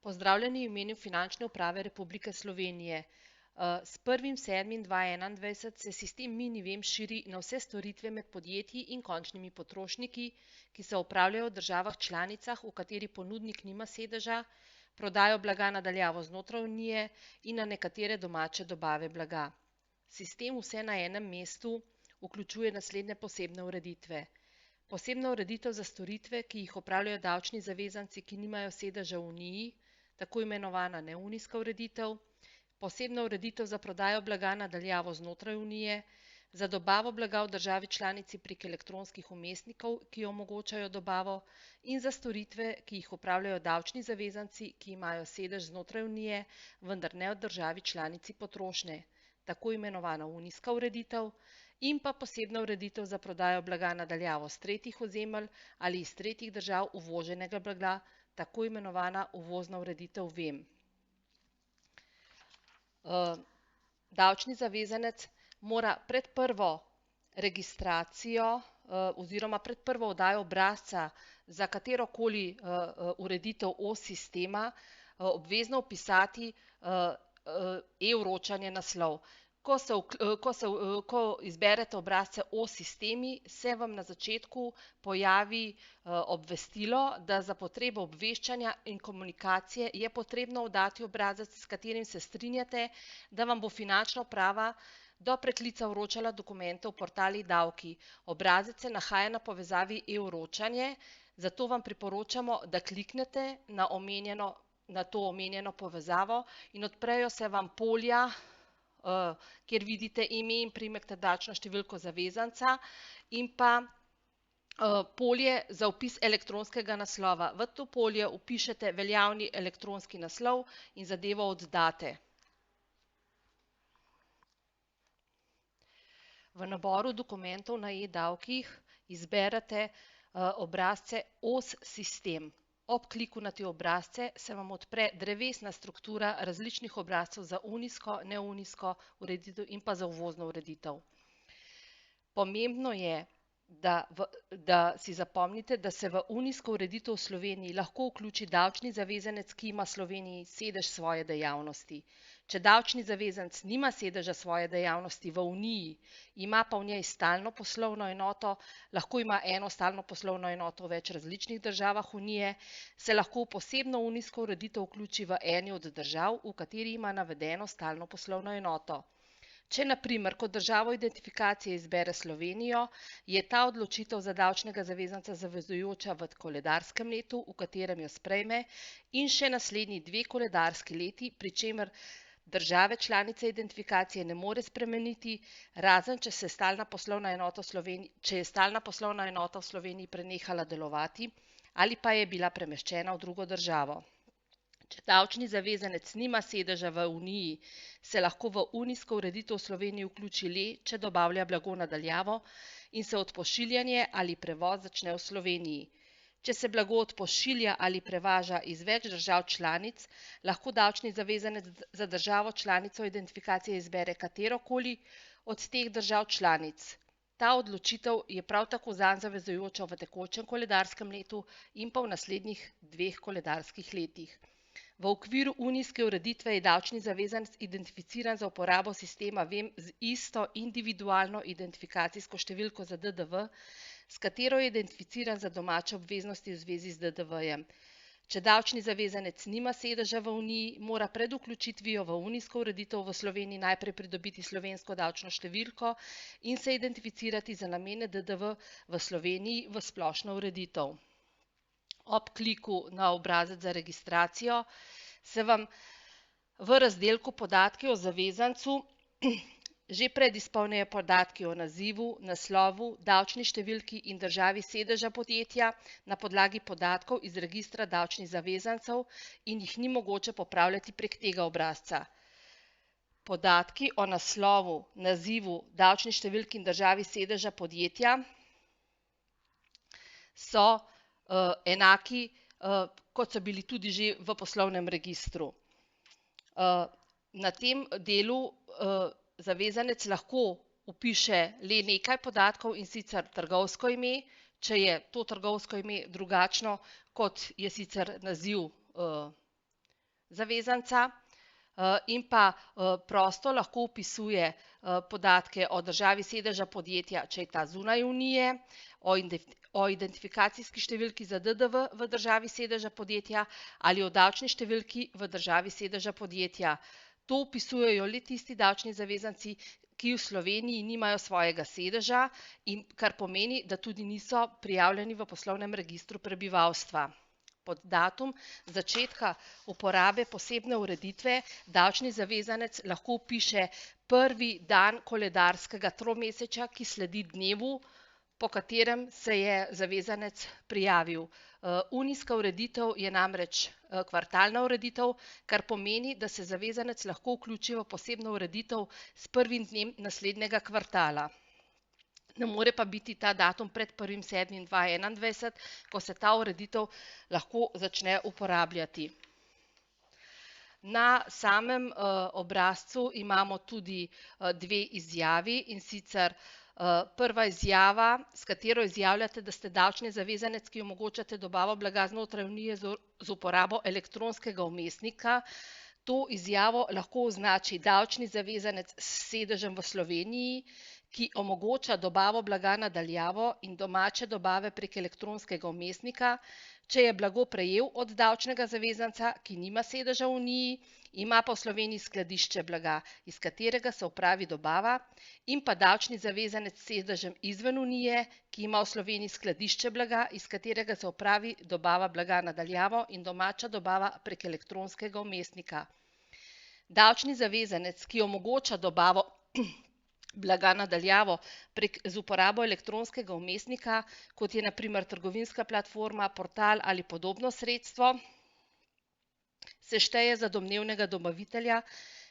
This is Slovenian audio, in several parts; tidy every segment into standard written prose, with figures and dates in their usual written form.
Pozdravljeni v imenu Finančne uprave Republike Slovenije. S 1.7.2021 se sistem Mini-Vem širi na vse storitve med podjetji in končnimi potrošniki, ki se opravljajo v državah članicah, v kateri ponudnik nima sedeža, prodajo blaga na daljavo znotraj Unije in na nekatere domače dobave blaga. Sistem vse na enem mestu vključuje naslednje posebne ureditve. Posebna ureditev za storitve, ki jih opravljajo davčni zavezanci, ki nimajo sedeža v Uniji, tako imenovana neunijska ureditev, posebna ureditev za prodajo blaga na daljavo znotraj Unije, za dobavo blaga v državi članici prek elektronskih vmesnikov, ki omogočajo dobavo, in za storitve, ki jih opravljajo davčni zavezanci, ki imajo sedež znotraj Unije, vendar ne v državi članici potrošnje, tako imenovana unijska ureditev, in pa posebna ureditev za prodajo blaga na daljavo s tretjih ozemelj ali iz tretjih držav uvoženega blaga, tako imenovana uvozna ureditev VEM. Davčni zavezanec mora pred prvo registracijo oziroma pred prvo oddajo obrazca za katerokoli ureditev sistema obvezno vpisati e-vročanje naslov. Ko izberete obrazce sistemi, se vam na začetku pojavi obvestilo, da za potrebo obveščanja in komunikacije je potrebno oddati obrazec, s katerim se strinjate, da vam bo Finančna uprava do preklica vročala dokumente v portali davki. Obrazec se nahaja na povezavi e-vročanje, zato vam priporočamo, da kliknete na to omenjeno povezavo in odprejo se vam polja, kjer vidite ime in priimek ter davčno številko zavezanca in pa polje za vpis elektronskega naslova. V to polje vpišete veljavni elektronski naslov in zadevo oddate. V naboru dokumentov na e-davkih izberete obrazce sistem. Ob kliku na te obrazce se vam odpre drevesna struktura različnih obrazcev za unijsko, neunijsko ureditev in pa za uvozno ureditev. Pomembno je, da si zapomnite, da se v unijsko ureditev v Sloveniji lahko vključi davčni zavezanec, ki ima v Sloveniji sedež svoje dejavnosti. Če davčni zavezanec nima sedeža svoje dejavnosti v Uniji, ima pa v njej stalno poslovno enoto, lahko ima eno stalno poslovno enoto v več različnih državah Unije, se lahko v posebno unijsko ureditev vključi v eni od držav, v kateri ima navedeno stalno poslovno enoto. Če na primer kot državo identifikacije izbere Slovenijo, je ta odločitev za davčnega zavezanca zavezujoča v koledarskem letu, v katerem jo sprejme, in še naslednji 2 koledarski leti, pri čemer države članice identifikacije ne more spremeniti, razen če je stalna poslovna enota v Sloveniji prenehala delovati ali pa je bila premeščena v drugo državo. Če davčni zavezanec nima sedeža v Uniji, se lahko v unijsko ureditev v Sloveniji vključi le, če dobavlja blago na daljavo in se odpošiljanje ali prevoz začne v Sloveniji. Če se blago odpošilja ali prevaža iz več držav članic, lahko davčni zavezanec za državo članico identifikacije izbere katerokoli od teh držav članic. Ta odločitev je prav tako zanj zavezujoča v tekočem koledarskem letu in pa v naslednjih 2 koledarskih letih. V okviru unijske ureditve je davčni zavezanec identificiran za uporabo sistema VEM z isto individualno identifikacijsko številko za DDV, s katero je identificiran za domače obveznosti v zvezi z DDV-jem. Če davčni zavezanec nima sedeža v Uniji, mora pred vključitvijo v unijsko ureditev v Sloveniji najprej pridobiti slovensko davčno številko in se identificirati za namene DDV v Sloveniji v splošno ureditev. Ob kliku na obrazec za registracijo se vam v razdelku Podatki o zavezancu že predizpolnijo podatki o nazivu, naslovu, davčni številki in državi sedeža podjetja na podlagi podatkov iz registra davčnih zavezancev in jih ni mogoče popravljati prek tega obrazca. Podatki o naslovu, nazivu, davčni številki in državi sedeža podjetja so enaki, kot so bili tudi že v poslovnem registru. Na tem delu zavezanec lahko vpiše le nekaj podatkov, in sicer trgovsko ime, če je to trgovsko ime drugačno, kot je sicer naziv zavezanca in pa prosto lahko vpisuje podatke o državi sedeža podjetja, če je ta zunaj Unije, o identifikacijski številki za DDV v državi sedeža podjetja ali o davčni številki v državi sedeža podjetja. To vpisujejo le tisti davčni zavezanci, ki v Sloveniji nimajo svojega sedeža, in kar pomeni, da tudi niso prijavljeni v poslovnem registru prebivalstva. Pod datum začetka uporabe posebne ureditve davčni zavezanec lahko vpiše prvi dan koledarskega tromesečja, ki sledi dnevu, po katerem se je zavezanec prijavil. Unijska ureditev je namreč kvartalna ureditev, kar pomeni, da se zavezanec lahko vključi v posebno ureditev s prvim dnem naslednjega kvartala. Ne more pa biti ta datum pred 1. 7. 2021, ko se ta ureditev lahko začne uporabljati. Na samem obrazcu imamo tudi dve izjavi, in sicer prva izjava, s katero izjavljate, da ste davčni zavezanec, ki omogočate dobavo blaga znotraj Unije z uporabo elektronskega vmesnika. To izjavo lahko označi davčni zavezanec s sedežem v Sloveniji, ki omogoča dobavo blaga na daljavo in domače dobave prek elektronskega vmesnika, če je blago prejel od davčnega zavezanca, ki nima sedeža v Uniji, ima pa v Sloveniji skladišče blaga, iz katerega se opravi dobava, in pa davčni zavezanec s sedežem izven Unije, ki ima v Sloveniji skladišče blaga, iz katerega se opravi dobava blaga na daljavo in domača dobava prek elektronskega vmesnika. Davčni zavezanec, ki omogoča dobavo blaga na daljavo z uporabo elektronskega vmesnika, kot je na primer trgovinska platforma, portal ali podobno sredstvo, se šteje za domnevnega dobavitelja,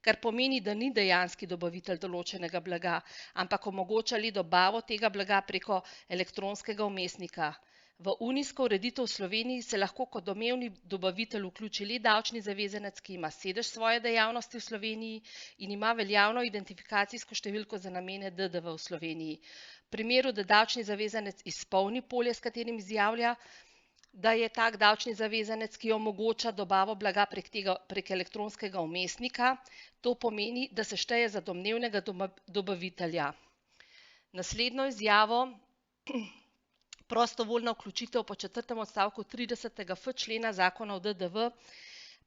kar pomeni, da ni dejanski dobavitelj določenega blaga, ampak omogoča le dobavo tega blaga preko elektronskega vmesnika. V unijsko ureditev v Sloveniji se lahko kot domnevni dobavitelj vključi le davčni zavezanec, ki ima sedež svoje dejavnosti v Sloveniji in ima veljavno identifikacijsko številko za namene DDV v Sloveniji. V primeru, da davčni zavezanec izpolni polje, s katerim izjavlja, da je tak davčni zavezanec, ki omogoča dobavo blaga prek elektronskega vmesnika, to pomeni, da se šteje za domnevnega dobavitelja. Naslednjo izjavo, prostovoljna vključitev po 4. odstavku 30.f člena Zakona o DDV,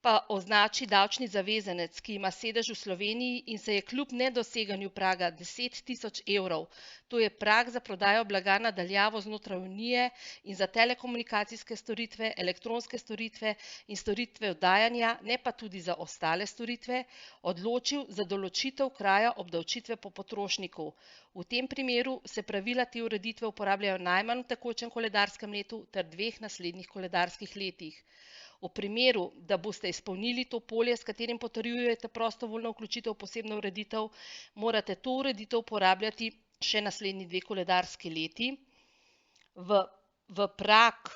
pa označi davčni zavezanec, ki ima sedež v Sloveniji in se je kljub nedoseganju praga 10.000 evrov, to je prag za prodajo blaga na daljavo znotraj Unije in za telekomunikacijske storitve, elektronske storitve in storitve oddajanja, ne pa tudi za ostale storitve, odločil za določitev kraja obdavčitve po potrošniku. V tem primeru se pravila te ureditve uporabljajo najmanj v tekočem koledarskem letu ter 2 naslednjih koledarskih letih. V primeru, da boste izpolnili to polje, s katerim potrjujete prostovoljno vključitev v posebno ureditev, morate to ureditev uporabljati še naslednji 2 koledarski leti. V prag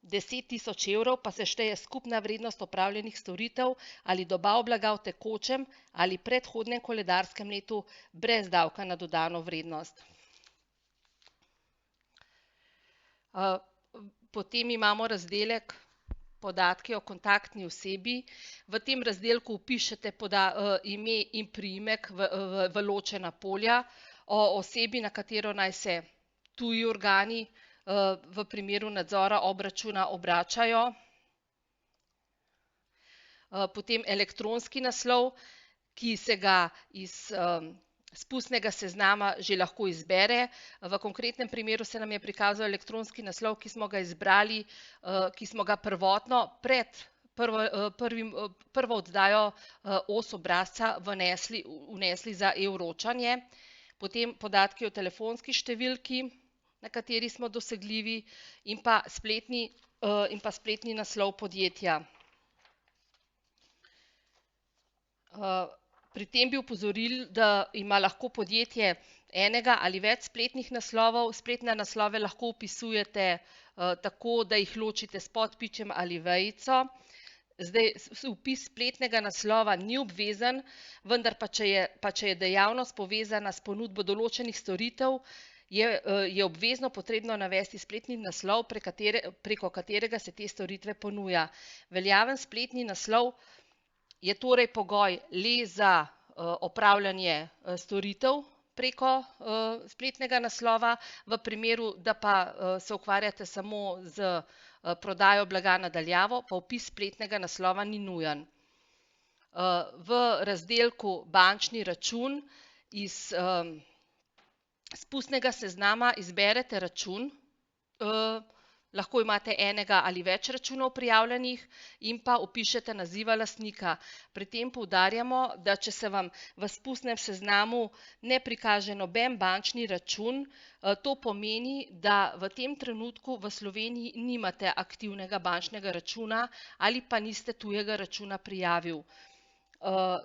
10.000 evrov pa se šteje skupna vrednost opravljenih storitev ali dobav blaga v tekočem ali predhodnem koledarskem letu brez davka na dodano vrednost. Potem imamo razdelek podatki o kontaktni osebi. V tem razdelku vpišete ime in priimek v ločena polja, o osebi, na katero naj se tuji organi v primeru nadzora obračuna obračajo. Potem elektronski naslov, ki se ga iz spustnega seznama že lahko izbere. V konkretnem primeru se nam je prikazal elektronski naslov, ki smo ga izbrali, ki smo ga prvotno pred prvo oddajo OS obrazca vnesli za e-vročanje. Potem podatki o telefonski številki, na kateri smo dosegljivi, in pa spletni naslov podjetja. Pri tem bi opozorili, da ima lahko podjetje enega ali več spletnih naslovov. Spletne naslove lahko vpisujete tako, da jih ločite s podpičem ali vejico. Zdaj, vpis spletnega naslova ni obvezen, vendar pa če je dejavnost povezana s ponudbo določenih storitev, je obvezno potrebno navesti spletni naslov, preko katerega se te storitve ponuja. Veljaven spletni naslov je torej pogoj le za opravljanje storitev preko spletnega naslova, v primeru, da pa se ukvarjate samo z prodajo blaga na daljavo, pa vpis spletnega naslova ni nujen. V razdelku bančni račun iz spustnega seznama izberete račun, lahko imate enega ali več računov prijavljenih in pa vpišete naziva lastnika. Pri tem poudarjamo, da če se vam v spustnem seznamu ne prikaže noben bančni račun, to pomeni, da v tem trenutku v Sloveniji nimate aktivnega bančnega računa ali pa niste tujega računa prijavil.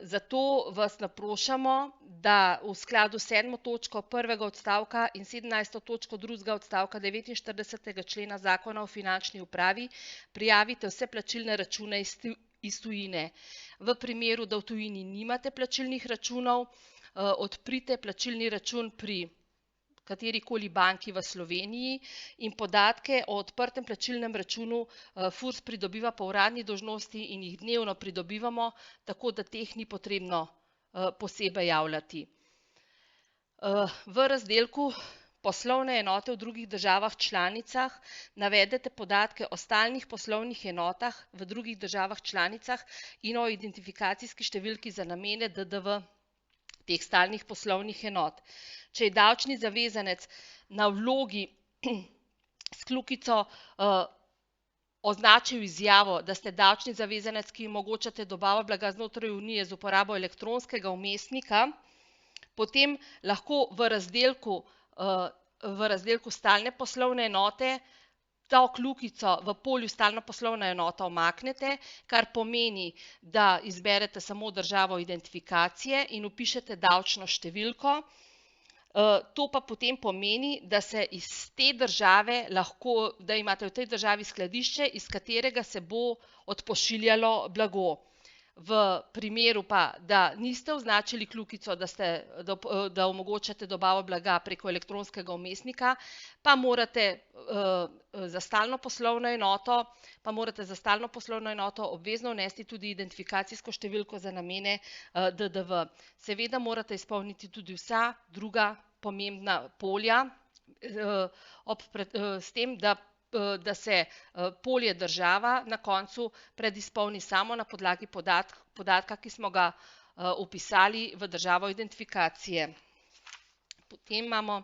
Zato vas naprošamo, da v skladu s 7. točko prvega odstavka in 17. točko drugega odstavka 49. člena Zakona o finančni upravi prijavite vse plačilne račune iz tujine. V primeru, da v tujini nimate plačilnih računov, odprite plačilni račun pri katerikoli banki v Sloveniji in podatke o odprtem plačilnem računu FURS pridobiva po uradni dolžnosti in jih dnevno pridobivamo, tako da teh ni potrebno posebej javljati. V razdelku poslovne enote v drugih državah članicah navedete podatke o stalnih poslovnih enotah v drugih državah članicah in o identifikacijski številki za namene DDV teh stalnih poslovnih enot. Če je davčni zavezanec na vlogi s kljukico označil izjavo, da ste davčni zavezanec, ki omogočate dobavo blaga znotraj Unije z uporabo elektronskega vmesnika, potem lahko v razdelku stalne poslovne enote to kljukico v polju stalna poslovna enota umaknete, kar pomeni, da izberete samo državo identifikacije in vpišete davčno številko. To pa potem pomeni, da se iz te države lahko, da imate v tej državi skladišče, iz katerega se bo odpošiljalo blago. V primeru pa, da niste označili kljukico, da omogočate dobavo blaga preko elektronskega vmesnika, pa morate za stalno poslovno enoto obvezno vnesti tudi identifikacijsko številko za namene DDV. Seveda morate izpolniti tudi vsa druga pomembna polja, s tem, da se polje država na koncu predizpolni samo na podlagi podatka, ki smo ga vpisali v državo identifikacije. Potem imamo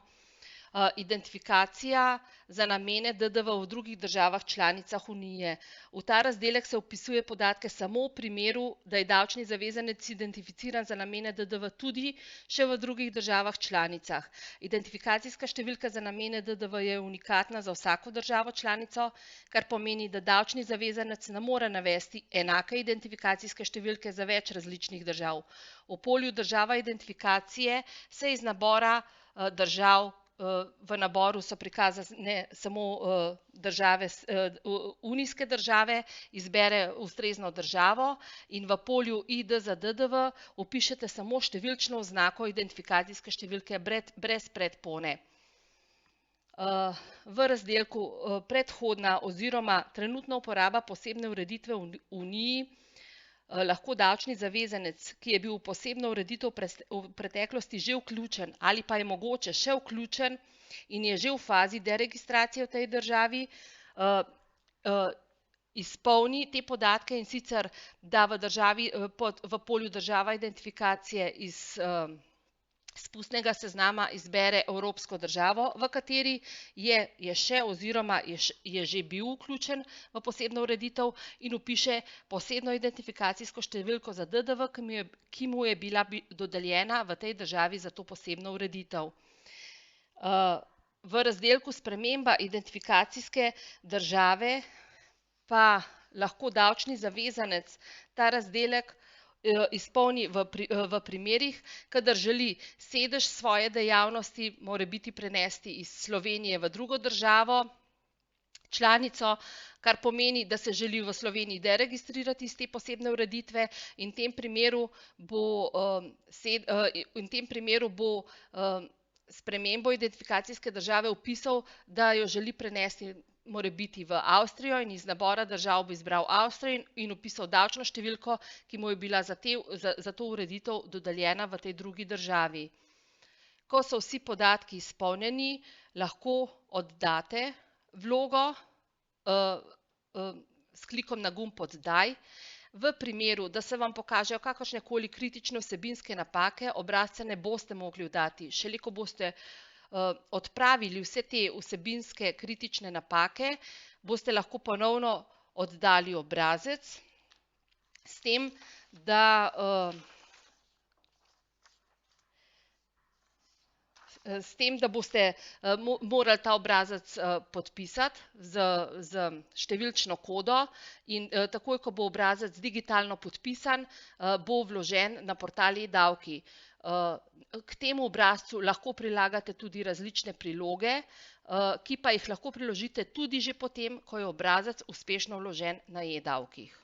identifikacija za namene DDV v drugih državah članicah Unije. V ta razdelek se vpisuje podatke samo v primeru, da je davčni zavezanec identificiran za namene DDV tudi še v drugih državah članicah. Identifikacijska številka za namene DDV je unikatna za vsako državo članico, kar pomeni, da davčni zavezanec ne more navesti enake identifikacijske številke za več različnih držav. V polju država identifikacije se iz nabora držav v naboru so prikazane samo unijske države, izbere ustrezno državo in v polju ID za DDV vpišete samo številčno oznako identifikacijske številke brez predpone. V razdelku predhodna oziroma trenutna uporaba posebne ureditve v Uniji lahko davčni zavezanec, ki je bil v posebno ureditev v preteklosti že vključen ali pa je mogoče še vključen in je že v fazi deregistracije v tej državi, izpolni te podatke, in sicer, da v polju država identifikacije iz spustnega seznama izbere evropsko državo, v kateri je še oziroma je že bil vključen v posebno ureditev, in vpiše posebno identifikacijsko številko za DDV, ki mu je bila dodeljena v tej državi za to posebno ureditev. V razdelku sprememba identifikacijske države pa lahko davčni zavezanec ta razdelek izpolni v primerih, kadar želi sedež svoje dejavnosti morebiti prenesti iz Slovenije v drugo državo članico, kar pomeni, da se želi v Sloveniji deregistrirati iz te posebne ureditve, in v tem primeru bo spremembo identifikacijske države vpisal, da jo želi prenesti mora biti v Avstrijo in iz nabora držav bo izbral Avstrijo in vpisal davčno številko, ki mu je bila za to ureditev dodeljena v tej drugi državi. Ko so vsi podatki izpolnjeni, lahko oddate vlogo s klikom na gumb Oddaj. V primeru, da se vam pokažejo kakršnekoli kritične vsebinske napake, obrazca ne boste mogli oddati. Šele ko boste odpravili vse te vsebinske kritične napake, boste lahko ponovno oddali obrazec, s tem, da boste morali ta obrazec podpisati z številčno kodo in takoj, ko bo obrazec digitalno podpisan, bo vložen na portal eDavki. K temu obrazcu lahko prilagate tudi različne priloge, ki pa jih lahko priložite tudi že potem, ko je obrazec uspešno vložen na eDavkih.